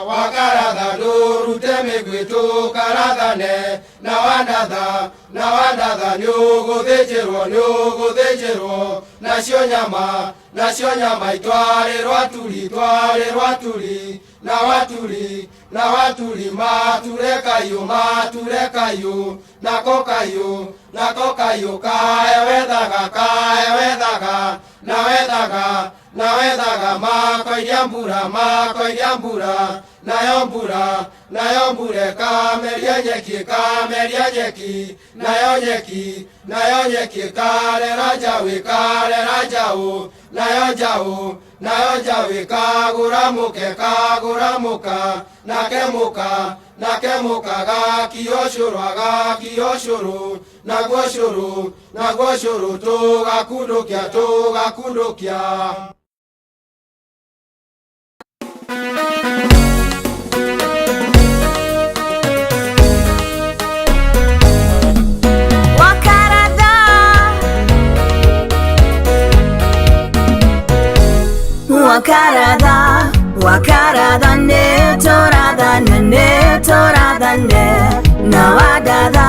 Wakaratha doru teme gweto karathane nawandatha nyugo thechero nacio nyama itware rwaturi na waturi mature kayo nako kayo kaewethaga nawethaga makoiria mbura nayo mbure kameria nyeki nayo nyeki karera njau nayo njawi kaguramuka nakemuka gakioshoro naguo shoro tugakundukia Wakaratha ne torathane nawadatha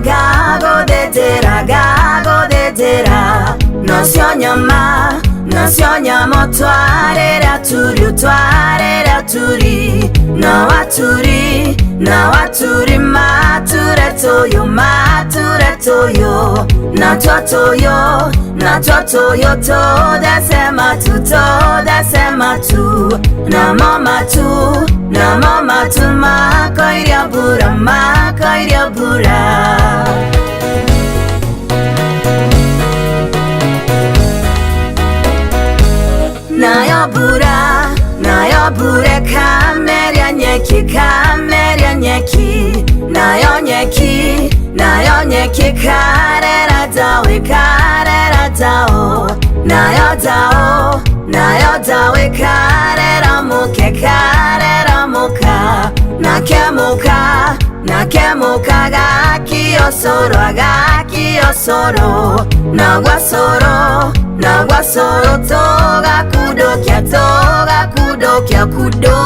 gagothetera nacio nyama twarera turi na waturi mature toyo na twatoyo todesema tu na mama tu makoiria mbura nayo bure kameria nyeki nayo nyeki karera dao nayo dawe karera muka nakemuka gakiosoro nagwasoro togakudokia kudo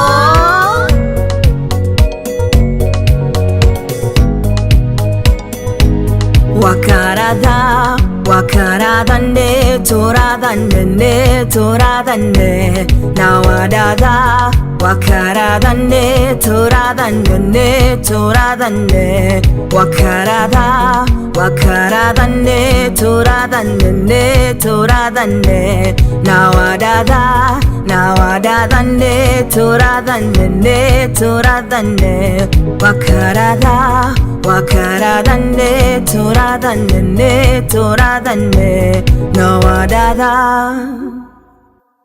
Wakaratha ne torathane nawadatha wakaratha ne torathane wakaratha ne torathane nawadatha ne torathane wakaratha ne torathane nawadatha